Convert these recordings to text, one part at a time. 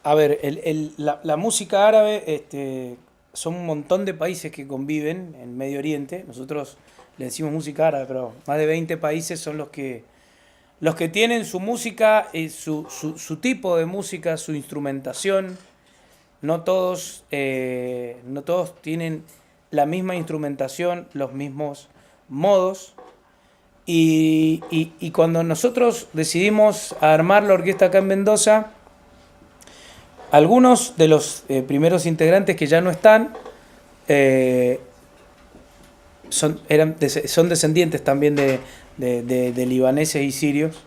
A ver, la música árabe, son un montón de países que conviven en Medio Oriente. Nosotros le decimos música árabe, pero más de 20 países son los que tienen su música, su tipo de música, su instrumentación. No todos tienen la misma instrumentación, los mismos modos. Y cuando nosotros decidimos armar la orquesta acá en Mendoza, algunos de los primeros integrantes que ya no están eh, son descendientes también de libaneses y sirios.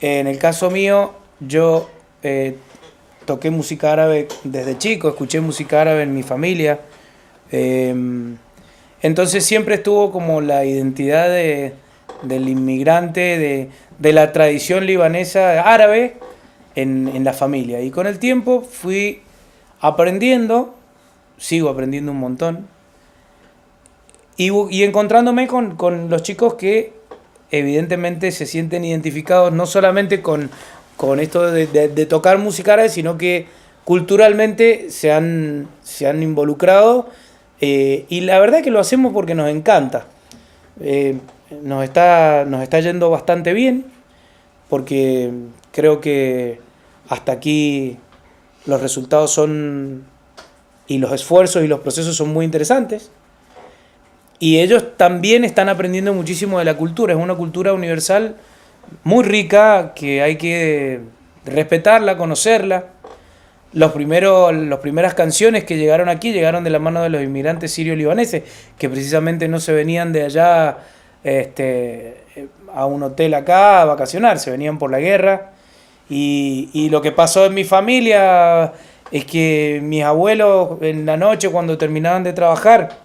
En el caso mío, yo toqué música árabe desde chico, escuché música árabe en mi familia. Eh, entonces siempre estuvo como la identidad del inmigrante, de la tradición libanesa árabe en la familia. Y con el tiempo fui aprendiendo, sigo aprendiendo un montón, y encontrándome con los chicos que evidentemente se sienten identificados no solamente con esto de tocar música árabe, sino que culturalmente se han involucrado, y la verdad es que lo hacemos porque nos encanta. Eh, nos está yendo bastante bien porque creo que hasta aquí los resultados son, y los esfuerzos y los procesos son muy interesantes. Y ellos también están aprendiendo muchísimo de la cultura. Es una cultura universal muy rica que hay que respetarla, conocerla. Las primeras canciones que llegaron aquí llegaron de la mano de los inmigrantes sirio-libaneses, que precisamente no se venían de allá a un hotel acá a vacacionar, se venían por la guerra. Y lo que pasó en mi familia es que mis abuelos en la noche, cuando terminaban de trabajar,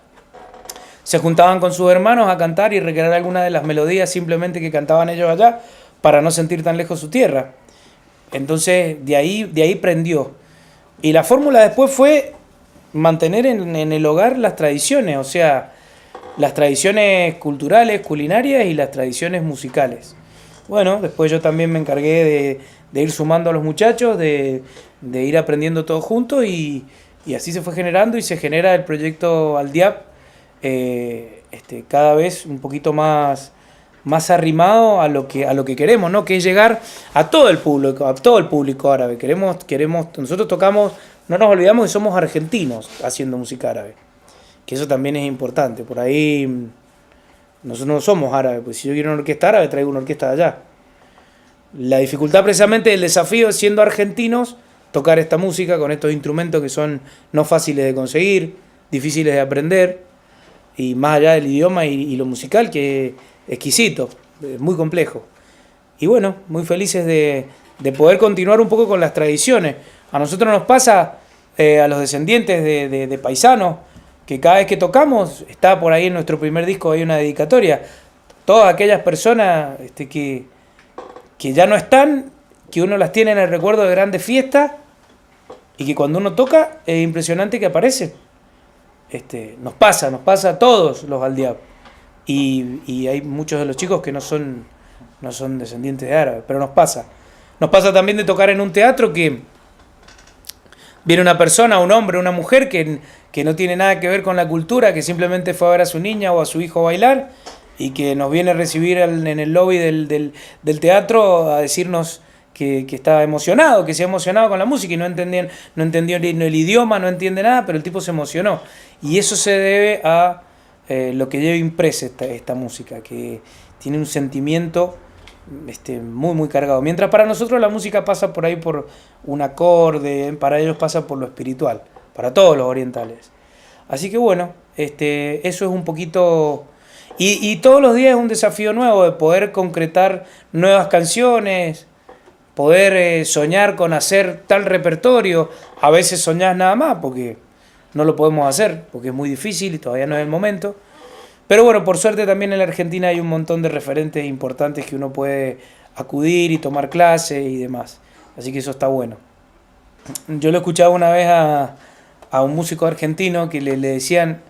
se juntaban con sus hermanos a cantar y recrear algunas de las melodías simplemente que cantaban ellos allá para no sentir tan lejos su tierra. Entonces de ahí prendió. Y la fórmula después fue mantener en el hogar las tradiciones, o sea, las tradiciones culturales, culinarias y las tradiciones musicales. Bueno, después yo también me encargué de ir sumando a los muchachos, de ir aprendiendo todos juntos, y así se fue generando y se genera el proyecto Aldiap, cada vez un poquito más arrimado a lo que queremos, ¿no? Que es llegar a todo el público árabe. Nosotros tocamos, no nos olvidamos que somos argentinos haciendo música árabe, que eso también es importante. Por ahí nosotros no somos árabes, pues si yo quiero una orquesta árabe traigo una orquesta de allá. La dificultad precisamente del desafío es, siendo argentinos, tocar esta música con estos instrumentos que son no fáciles de conseguir, difíciles de aprender, y más allá del idioma y lo musical, que es exquisito, muy complejo. Y bueno, muy felices de poder continuar un poco con las tradiciones. A nosotros nos pasa, a los descendientes de paisanos, que cada vez que tocamos, está por ahí en nuestro primer disco, hay una dedicatoria. Todas aquellas personas que ya no están, que uno las tiene en el recuerdo de grandes fiestas, y que cuando uno toca es impresionante que aparecen. Nos pasa a todos los Aldiab. Y hay muchos de los chicos que no son descendientes de árabes, pero nos pasa. Nos pasa también de tocar en un teatro que viene una persona, un hombre, una mujer que no tiene nada que ver con la cultura, que simplemente fue a ver a su niña o a su hijo bailar, y que nos viene a recibir en el lobby del teatro a decirnos que está emocionado, que se ha emocionado con la música, y no entendió ni el idioma, no entiende nada, pero el tipo se emocionó. Y eso se debe a lo que lleva impresa esta música, que tiene un sentimiento muy, muy cargado. Mientras para nosotros la música pasa por ahí por un acorde, para ellos pasa por lo espiritual, para todos los orientales. Así que bueno, eso es un poquito. Y todos los días es un desafío nuevo de poder concretar nuevas canciones, poder soñar con hacer tal repertorio. A veces soñás nada más porque no lo podemos hacer, porque es muy difícil y todavía no es el momento. Pero bueno, por suerte también en la Argentina hay un montón de referentes importantes que uno puede acudir y tomar clases y demás. Así que eso está bueno. Yo lo escuchaba una vez a un músico argentino que le decían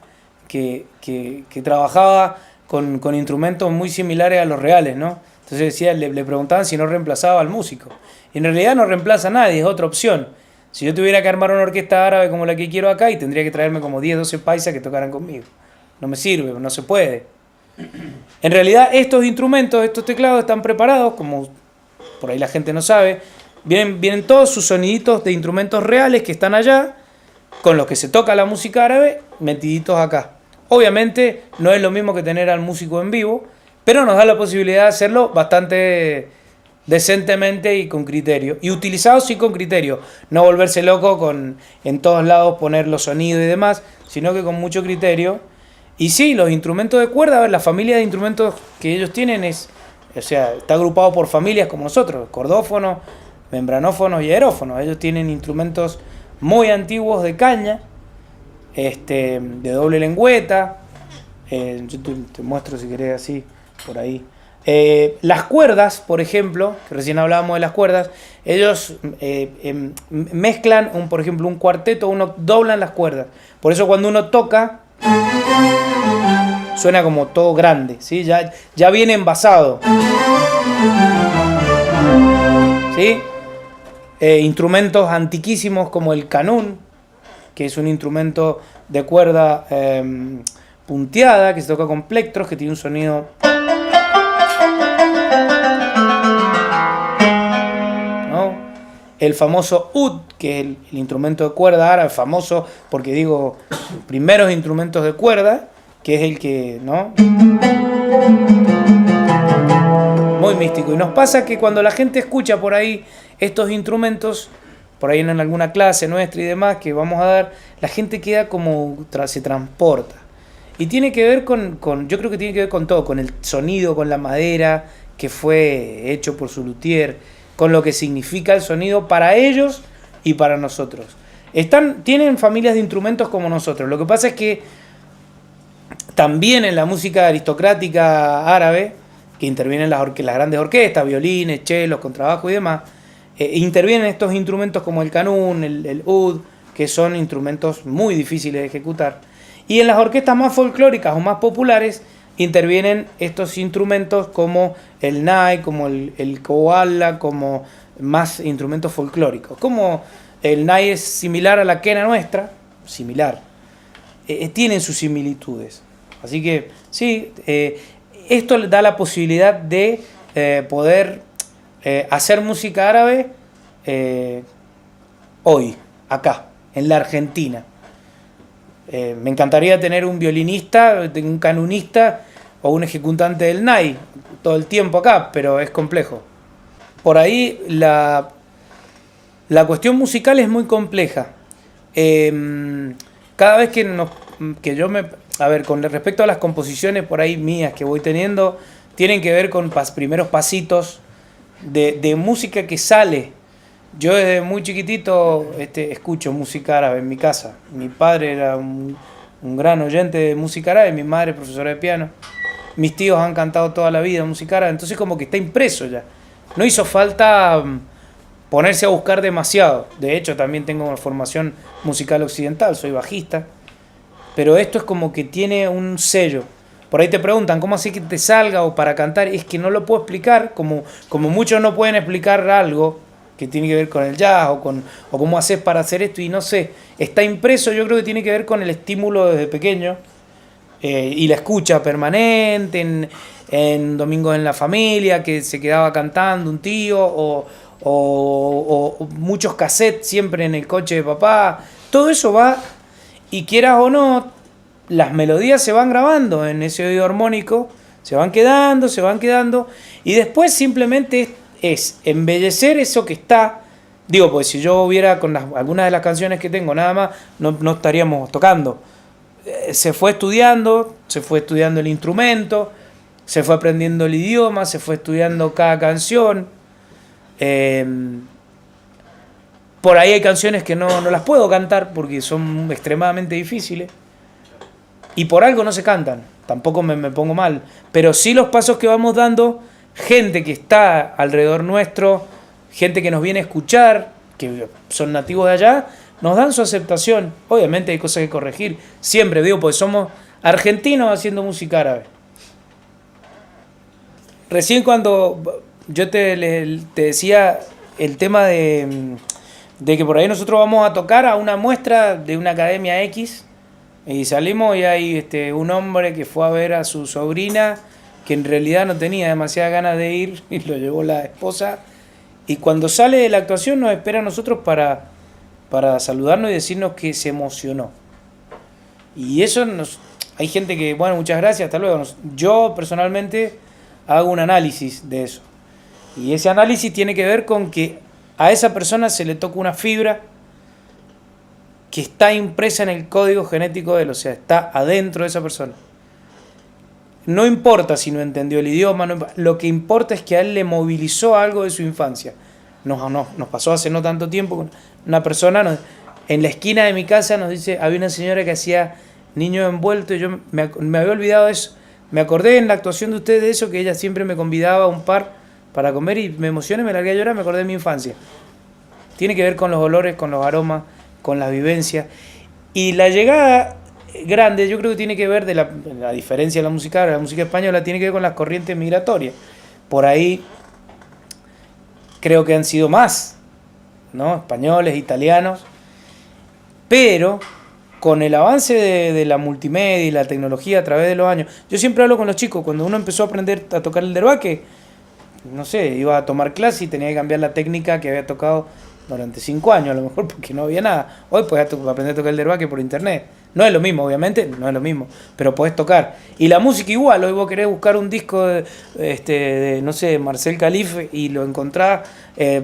que trabajaba con instrumentos muy similares a los reales, ¿no? Entonces decía, le preguntaban si no reemplazaba al músico. Y en realidad no reemplaza a nadie, es otra opción. Si yo tuviera que armar una orquesta árabe como la que quiero acá, y tendría que traerme como 10, 12 paisas que tocaran conmigo. No me sirve, no se puede. En realidad estos instrumentos, estos teclados están preparados, como por ahí la gente no sabe, vienen todos sus soniditos de instrumentos reales que están allá, con los que se toca la música árabe, metiditos acá. Obviamente no es lo mismo que tener al músico en vivo, pero nos da la posibilidad de hacerlo bastante decentemente y con criterio. Y utilizado sí con criterio, no volverse loco con en todos lados poner los sonidos y demás, sino que con mucho criterio. Y sí, los instrumentos de cuerda, a ver, la familia de instrumentos que ellos tienen está agrupado por familias como nosotros, cordófonos, membranófonos y aerófonos. Ellos tienen instrumentos muy antiguos de caña, de doble lengüeta. Yo te muestro si querés así, por ahí. Las cuerdas, por ejemplo, que recién hablábamos de las cuerdas, ellos mezclan, por ejemplo, un cuarteto, uno doblan las cuerdas. Por eso cuando uno toca, suena como todo grande, ¿sí? Ya viene envasado. ¿Sí? Instrumentos antiquísimos como el canún, que es un instrumento de cuerda punteada, que se toca con plectros, que tiene un sonido... ¿no? El famoso ud, que es el instrumento de cuerda árabe, famoso porque digo, primeros instrumentos de cuerda, que es el que, ¿no? Muy místico. Y nos pasa que cuando la gente escucha por ahí estos instrumentos, por ahí en alguna clase nuestra y demás que vamos a dar, la gente queda como, se transporta. Y tiene que ver yo creo que tiene que ver con todo, con el sonido, con la madera que fue hecho por su luthier, con lo que significa el sonido para ellos y para nosotros. Tienen familias de instrumentos como nosotros. Lo que pasa es que también en la música aristocrática árabe, que intervienen las grandes orquestas, violines, chelos, contrabajo y demás, intervienen estos instrumentos como el canún, el ud, que son instrumentos muy difíciles de ejecutar. Y en las orquestas más folclóricas o más populares intervienen estos instrumentos como el nai, como el koala, como más instrumentos folclóricos. Como el nai es similar a la quena nuestra, similar, tienen sus similitudes. Así que sí, esto le da la posibilidad de poder hacer música árabe hoy, acá, en la Argentina. Me encantaría tener un violinista, un canunista o un ejecutante del nai todo el tiempo acá, pero es complejo. Por ahí la cuestión musical es muy compleja. Cada vez que yo a ver, con respecto a las composiciones por ahí mías que voy teniendo, tienen que ver con primeros pasitos de música que sale. Yo desde muy chiquitito escucho música árabe en mi casa. Mi padre era un gran oyente de música árabe, mi madre profesora de piano. Mis tíos han cantado toda la vida música árabe, entonces como que está impreso ya. No hizo falta ponerse a buscar demasiado. De hecho, también tengo una formación musical occidental, soy bajista. Pero esto es como que tiene un sello. Por ahí te preguntan, ¿cómo así que te salga o para cantar? Es que no lo puedo explicar, como muchos no pueden explicar algo que tiene que ver con el jazz o cómo haces para hacer esto, y no sé, está impreso. Yo creo que tiene que ver con el estímulo desde pequeño y la escucha permanente en domingos en la familia, que se quedaba cantando un tío o muchos cassettes siempre en el coche de papá. Todo eso va, y quieras o no, las melodías se van grabando en ese oído armónico, se van quedando, y después simplemente es embellecer eso que está. Digo, pues si yo hubiera con algunas de las canciones que tengo nada más, no estaríamos tocando. Se fue estudiando el instrumento, se fue aprendiendo el idioma, se fue estudiando cada canción. Por ahí hay canciones que no las puedo cantar porque son extremadamente difíciles. Y por algo no se cantan, tampoco me pongo mal. Pero sí los pasos que vamos dando, gente que está alrededor nuestro, gente que nos viene a escuchar, que son nativos de allá, nos dan su aceptación. Obviamente hay cosas que corregir, siempre digo, porque somos argentinos haciendo música árabe. Recién cuando yo te decía el tema de de que por ahí nosotros vamos a tocar a una muestra de una academia X y salimos y hay un hombre que fue a ver a su sobrina que en realidad no tenía demasiadas ganas de ir y lo llevó la esposa, y cuando sale de la actuación nos espera a nosotros para saludarnos y decirnos que se emocionó. Y eso hay gente que, bueno, muchas gracias, hasta luego. Yo personalmente hago un análisis de eso. Y ese análisis tiene que ver con que a esa persona se le toca una fibra que está impresa en el código genético de él, o sea, está adentro de esa persona. No importa si no entendió el idioma, lo que importa es que a él le movilizó algo de su infancia. Nos pasó hace no tanto tiempo, una persona en la esquina de mi casa nos dice, había una señora que hacía niños envueltos, y yo me había olvidado de eso. Me acordé en la actuación de ustedes de eso, que ella siempre me convidaba a un par para comer y me emocioné, me largué a llorar, me acordé de mi infancia. Tiene que ver con los olores, con los aromas, con las vivencias. Y la llegada grande, yo creo que tiene que ver de la diferencia de la música española, tiene que ver con las corrientes migratorias. Por ahí creo que han sido más, ¿no? Españoles, italianos, pero con el avance de la multimedia y la tecnología a través de los años, yo siempre hablo con los chicos, cuando uno empezó a aprender a tocar el derbaque, no sé, iba a tomar clase y tenía que cambiar la técnica que había tocado durante 5 años, a lo mejor porque no había nada. Hoy puedes aprender a tocar el derbaque por internet. No es lo mismo, obviamente, no es lo mismo, pero podés tocar. Y la música igual, hoy vos querés buscar un disco de no sé, Marcel Calife y lo encontrás,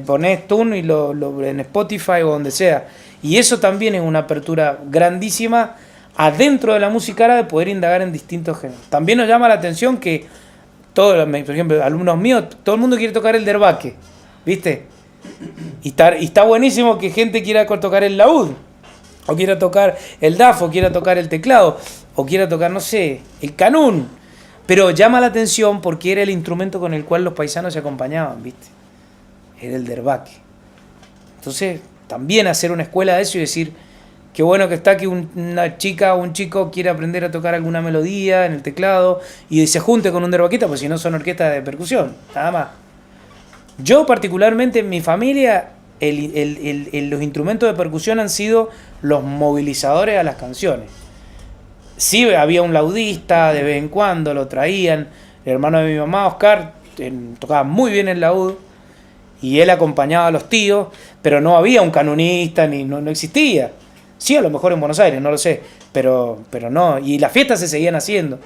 ponés Tune y lo en Spotify o donde sea. Y eso también es una apertura grandísima adentro de la música árabe, poder indagar en distintos géneros. También nos llama la atención que todos, por ejemplo, alumnos míos, todo el mundo quiere tocar el derbaque, ¿viste? Y está buenísimo que gente quiera tocar el laúd, o quiera tocar el daf, o quiera tocar el teclado, o quiera tocar, no sé, el canún. Pero llama la atención porque era el instrumento con el cual los paisanos se acompañaban, ¿viste? Era el derbaque. Entonces, también hacer una escuela de eso y decir, qué bueno que está que una chica o un chico quiera aprender a tocar alguna melodía en el teclado y se junte con un derbaquista, pues si no son orquestas de percusión, nada más. Yo particularmente en mi familia, los instrumentos de percusión han sido los movilizadores a las canciones. Sí había un laudista, de vez en cuando lo traían, el hermano de mi mamá, Oscar, tocaba muy bien el laúd y él acompañaba a los tíos, pero no había un canonista, no existía. Sí, a lo mejor en Buenos Aires, no lo sé, pero no, y las fiestas se seguían haciendo.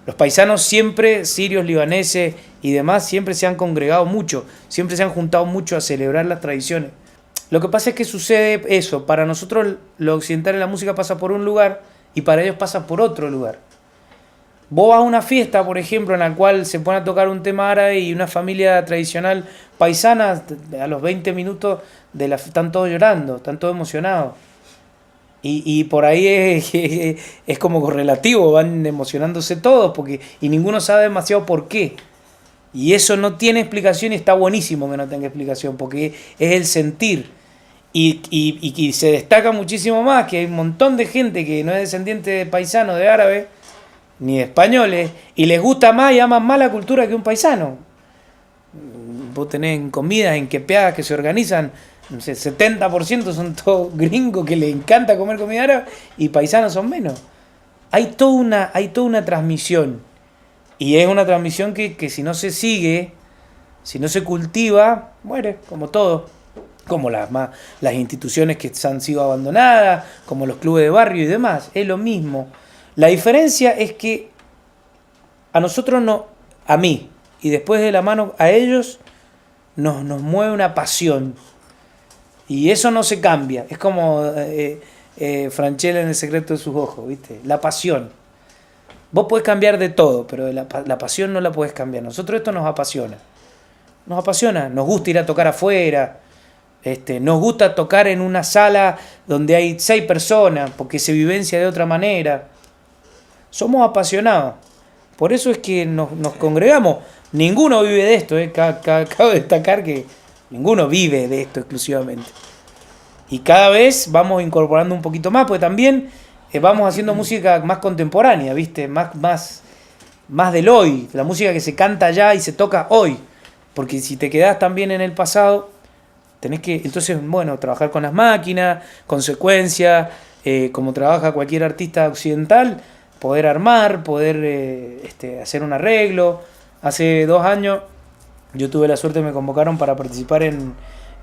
Los paisanos siempre, sirios, libaneses y demás, siempre se han congregado mucho, siempre se han juntado mucho a celebrar las tradiciones. Lo que pasa es que sucede eso, para nosotros lo occidental en la música pasa por un lugar y para ellos pasa por otro lugar. Vos vas a una fiesta, por ejemplo, en la cual se pone a tocar un tema árabe y una familia tradicional paisana, a los 20 minutos están todos llorando, están todos emocionados. Y por ahí es como relativo, van emocionándose todos y ninguno sabe demasiado por qué. Y eso no tiene explicación y está buenísimo que no tenga explicación porque es el sentir. Y se destaca muchísimo más que hay un montón de gente que no es descendiente de paisanos, de árabes, ni de españoles, y les gusta más y aman más la cultura que un paisano. Vos tenés comidas en quepeadas que se organizan, no sé, 70% son todos gringos que les encanta comer comida árabe y paisanos son menos. Hay toda una transmisión y es una transmisión que si no se sigue, si no se cultiva, muere, como todo, como las instituciones que han sido abandonadas, como los clubes de barrio y demás, es lo mismo. La diferencia es que a nosotros a mí y después de la mano a ellos nos mueve una pasión. Y eso no se cambia. Es como Franchella en El secreto de sus ojos, ¿viste? La pasión. Vos podés cambiar de todo, pero la pasión no la podés cambiar. Nosotros esto nos apasiona. Nos apasiona. Nos gusta ir a tocar afuera. Nos gusta tocar en una sala donde hay 6 personas, porque se vivencia de otra manera. Somos apasionados. Por eso es que nos congregamos. Ninguno vive de esto. Acabo de destacar que ninguno vive de esto exclusivamente. Y cada vez vamos incorporando un poquito más, porque también vamos haciendo música más contemporánea, ¿viste? Más del hoy, la música que se canta ya y se toca hoy. Porque si te quedás también en el pasado, Tenés que, entonces, bueno, trabajar con las máquinas, consecuencias, como trabaja cualquier artista occidental, poder armar, poder hacer un arreglo. Hace 2 años yo tuve la suerte, me convocaron para participar en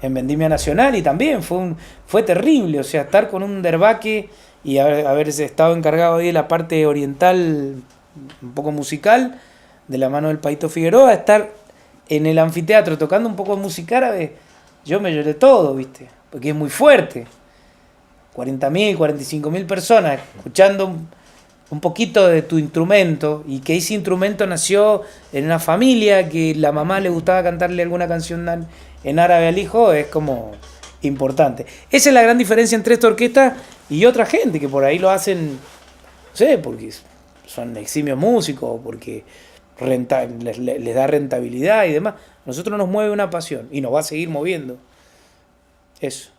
Vendimia Nacional y también fue terrible, o sea, estar con un derbaque y haber estado encargado ahí de la parte oriental, un poco musical, de la mano del Paito Figueroa, estar en el anfiteatro tocando un poco de música árabe, yo me lloré todo, ¿viste? Porque es muy fuerte. 40.000, 45.000 personas escuchando un poquito de tu instrumento, y que ese instrumento nació en una familia que la mamá le gustaba cantarle alguna canción en árabe al hijo, es como importante. Esa es la gran diferencia entre esta orquesta y otra gente que por ahí lo hacen, no sé, porque son eximios músicos, o porque les da rentabilidad y demás. Nosotros nos mueve una pasión y nos va a seguir moviendo. Eso.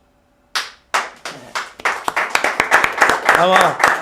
Vamos.